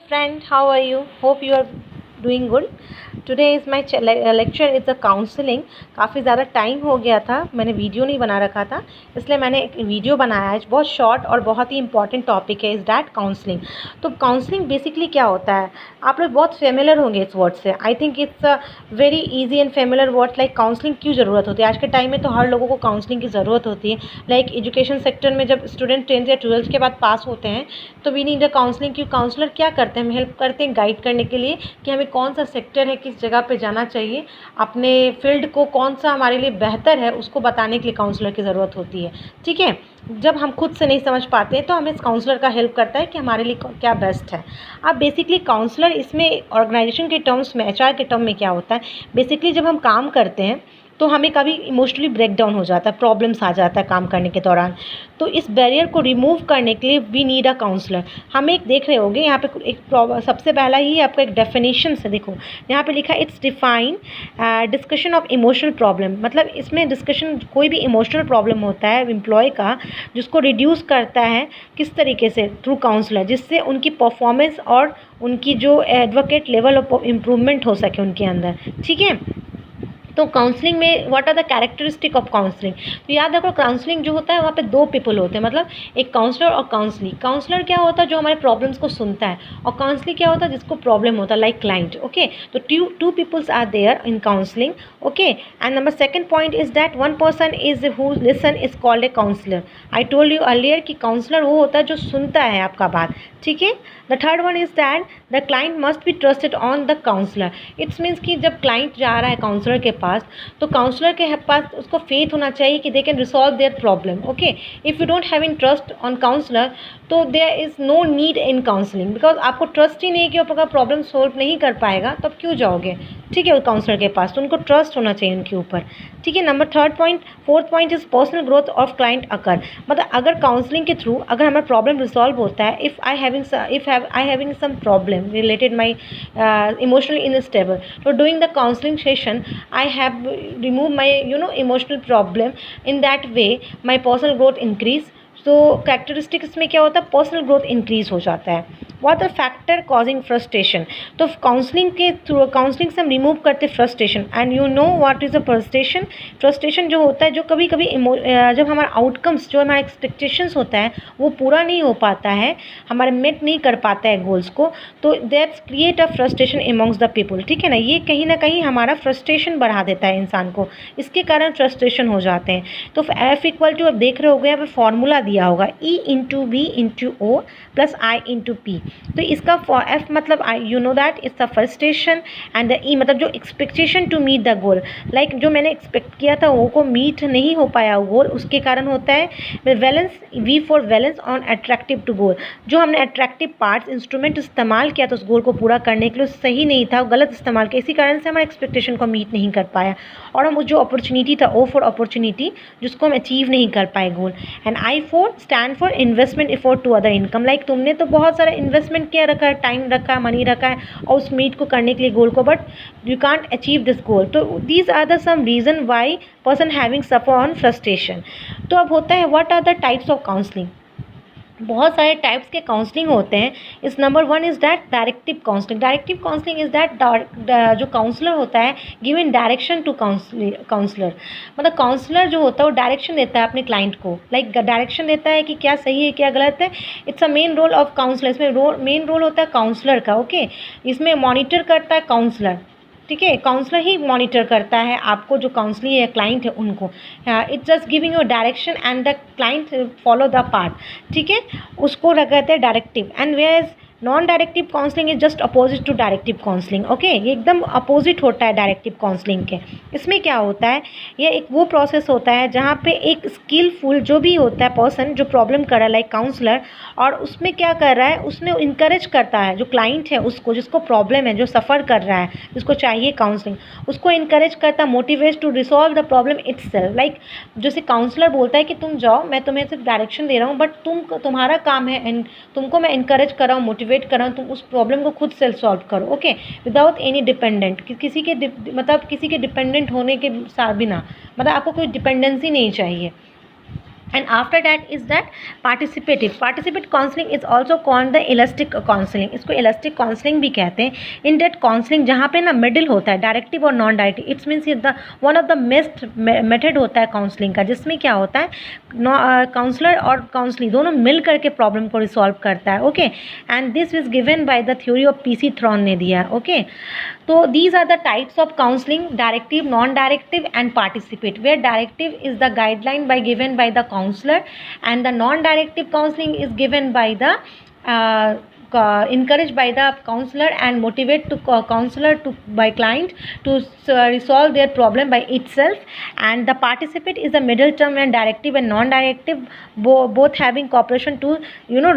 friend, how are you? Hope you are doing good. Today is my lecture is the counseling. काफ़ी ज़्यादा time हो गया था, मैंने वीडियो नहीं बना रखा था, इसलिए मैंने एक वीडियो बनाया है। बहुत शॉर्ट और बहुत ही इंपॉर्टेंट टॉपिक है, इज़ डैट काउंसलिंग। तो काउंसलिंग बेसिकली क्या होता है, आप लोग बहुत फेमिलियर होंगे इस वर्ड से। I think it's a very easy and familiar word. Like counselling क्यों ज़रूरत होती है आज के टाइम में, तो हर लोगों को काउंसलिंग की ज़रूरत होती है। लाइक एजुकेशन सेक्टर में जब स्टूडेंट 10th या 12th के बाद पास होते हैं तो वी नीड अ काउंसलिंग। क्यों काउंसलर क्या करते हैं, हम हेल्प करते हैं गाइड करने के लिए कि हमें कौन सा सेक्टर है, किस जगह पे जाना चाहिए, अपने फील्ड को कौन सा हमारे लिए बेहतर है उसको बताने के लिए काउंसलर की ज़रूरत होती है। ठीक है, जब हम खुद से नहीं समझ पाते तो हमें काउंसलर का हेल्प करता है कि हमारे लिए क्या बेस्ट है। अब बेसिकली काउंसलर इसमें ऑर्गेनाइजेशन के टर्म्स में, एचआर के टर्म में क्या होता है, बेसिकली जब हम काम करते हैं तो हमें कभी इमोशनली ब्रेकडाउन हो जाता है, प्रॉब्लम्स आ जाता है काम करने के दौरान। तो इस बैरियर को रिमूव करने के लिए वी नीड अ काउंसलर। हम एक देख रहे होंगे यहाँ पे एक सबसे पहला ही आपका एक डेफिनेशन से देखो, यहाँ पे लिखा है it's define discussion of emotional problem. मतलब इसमें डिस्कशन, कोई भी इमोशनल प्रॉब्लम होता है एम्प्लॉय का, जिसको रिड्यूस करता है किस तरीके से, थ्रू काउंसलर, जिससे उनकी परफॉर्मेंस और उनकी जो एडवोकेट लेवल ऑफ इम्प्रूवमेंट हो सके उनके अंदर। ठीक है, तो काउंसलिंग में what are the characteristic of counselling. तो याद रखो, काउंसलिंग जो होता है वहाँ पे दो पीपल होते हैं, मतलब एक काउंसलर और काउंसली। काउंसलर क्या होता है, जो हमारे प्रॉब्लम्स को सुनता है, और काउंसली क्या होता है, जिसको प्रॉब्लम होता है, लाइक क्लाइंट। ओके, तो two peoples are there in counselling. Okay, and number second point is that one person is who listen is called a counsellor. I told you earlier कि counsellor वो होता है जो सुनता है आपका बात। ठीक है, the third one is that the client must be trusted on the counsellor. It's means कि जब क्लाइंट जा रहा है काउंसलर के पास, तो काउंसलर के पास उसको फेथ होना चाहिए कि they can resolve their problem. Okay, if you don't have in trust on counsellor तो there is no need in counselling, because आपको ट्रस्ट ही नहीं है कि वो प्रॉब्लम सॉल्व नहीं कर पाएगा, तब क्यों जाओगे। ठीक है, वो काउंसलर के पास, तो उनको ट्रस्ट होना चाहिए उनके ऊपर। ठीक है, number fourth point is personal growth of client occur. मतलब अगर काउंसलिंग के थ्रू अगर हमारा प्रॉब्लम रिसॉल्व होता है, if I having some problem related my emotionally instable, तो doing the counselling session I have remove my emotional problem. In that way my personal growth increase. तो characteristics में क्या होता है, पर्सनल ग्रोथ इंक्रीज हो जाता है। What the factor causing frustration. तो काउंसलिंग के थ्रू, काउंसलिंग से हम रिमूव करते frustration. And you know what is a frustration. Frustration जो होता है, जो कभी कभी जब हमारा आउटकम्स, जो हमारा एक्सपेक्टेशंस होता है वो पूरा नहीं हो पाता है, हमारे मेट नहीं कर पाता है गोल्स को, तो that's create a frustration amongst the people. ठीक है ना, ये कहीं ना कहीं हमारा फ्रस्ट्रेशन बढ़ा देता है इंसान को, इसके कारण फ्रस्ट्रेशन हो जाते हैं। तो F इक्वल टू, अब देख रहे हो गए, यहाँ पे फॉर्मूला दिया होगा E into V into O plus I into P। तो इसका F मतलब you know that it's the frustration, and the E मतलब जो expectation to meet the goal. Like जो मैंने एक्सपेक्ट किया था वो को मीट नहीं हो पाया गोल, उसके कारण होता है valence. V for valence on attractive to goal. जो हमने अट्रैक्टिव पार्ट्स इंस्ट्रूमेंट इस्तेमाल किया था उस गोल को पूरा करने के लिए, सही नहीं था, गलत इस्तेमाल किया, इसी कारण से हमारे एक्सपेक्टेशन को मीट नहीं कर पाया, और हम जो अपॉर्चुनिटी था, O फॉर अपॉर्चुनिटी, जिसको हम अचीव नहीं कर पाए goal. And I for stand for investment effort to other income. Like तुमने तो बहुत सारा इन्वेस्टमेंट किया रखा है, टाइम रखा है, मनी रखा है, और उस मीट को करने के लिए गोल को, but you can't achieve this goal. तो these are the some reason why person having suffer on frustration. तो अब होता है what are the types of counselling. बहुत सारे टाइप्स के काउंसलिंग होते हैं। इस number one is that directive counselling. Directive counselling is that जो काउंसलर होता है giving direction to counsellor. मतलब काउंसलर जो होता है वो डायरेक्शन देता है अपने क्लाइंट को, लाइक डायरेक्शन देता है कि क्या सही है क्या गलत है। It's a main role of counselor. इसमें मेन रोल होता है काउंसलर का। ओके, इसमें मॉनिटर करता है काउंसलर। ठीक है, काउंसलर ही मॉनिटर करता है आपको, जो काउंसली है क्लाइंट है उनको। It's just giving your direction and the client follow the part. ठीक है, उसको कहते हैं directive. And where is non directive counseling is just opposite to directive counseling. Okay, ये एकदम अपोजिट होता है डायरेक्टिव काउंसलिंग के। इसमें क्या होता है, ये एक वो प्रोसेस होता है जहाँ पे एक स्किलफुल जो भी होता है पर्सन जो प्रॉब्लम कर रहा है, लाइक काउंसलर, और उसमें क्या कर रहा है, उसने इंकरेज करता है जो क्लाइंट है उसको, जिसको प्रॉब्लम है, जो सफ़र कर रहा है, जिसको चाहिए काउंसलिंग, उसको इंकरेज करता है, motivate to resolve the problem itself. Like जैसे काउंसलर बोलता है कि तुम जाओ, मैं तुम्हें सिर्फ डायरेक्शन दे रहा हूँ, बट तुम्हारा काम है, एंड तुमको मैं इंकरेज कर रहा हूँ, मोटिवेट कर रहा हूँ, तुम उस प्रॉब्लम को खुद सेल्फ सॉल्व करो। ओके, विदाउट एनी डिपेंडेंट, किसी के डिपेंडेंट होने के साथ बिना, मतलब आपको कोई डिपेंडेंसी नहीं चाहिए। and after that is that participative counseling is also called the elastic counseling. इसको elastic counseling भी कहते हैं. In that counseling जहाँ पे ना middle होता है डायरेक्टिव और non directive, it's means the one of the best method होता है काउंसलिंग का, जिसमें क्या होता है काउंसलर और काउंसली दोनों मिल करके प्रॉब्लम को रिसॉल्व करता है. Okay, and this is given by the theory of PC thrown ने दिया. ओके, तो these are the types of counseling: directive, non-directive and participate, where directive is the guideline by given by the counselor and the non-directive counseling is given by the encouraged by the counselor and motivate to counselor to by client to resolve their problem by itself. And the participate is the middle term and directive and non-directive both having cooperation to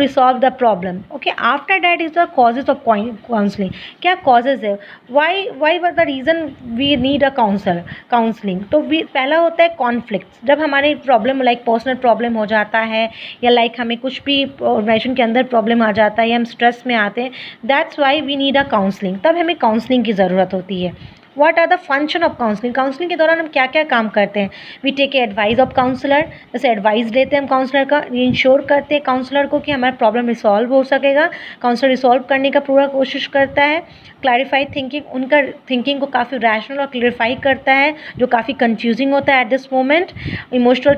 resolve the problem. Okay, after that is the causes of counseling. क्या causes है, why was the reason we need a counseling? तो पहला होता है conflicts. जब हमारे problem like personal problem हो जाता है या लाइक हमें कुछ भी ऑर्गेनाइजेशन के अंदर प्रॉब्लम आ जाता है या हम स्ट्रेस में आते हैं, that's why we need a counseling. तब हमें काउंसलिंग की ज़रूरत होती है. What are the function of counseling? Counseling के दौरान हम क्या क्या काम करते हैं? We take advice of counselor, जैसे एडवाइस लेते हैं हम काउंसलर का, इंश्योर करते हैं काउंसलर को कि हमारा प्रॉब्लम रिसॉल्व हो सकेगा. काउंसलर रिसॉल्व करने का पूरा कोशिश करता है. क्लैरिफाई थिंकिंग, उनका थिंकिंग को काफ़ी रैशनल और क्लैरिफाई करता है जो काफ़ी कंफ्यूजिंग होता है एट दिस मोमेंट. इमोशनल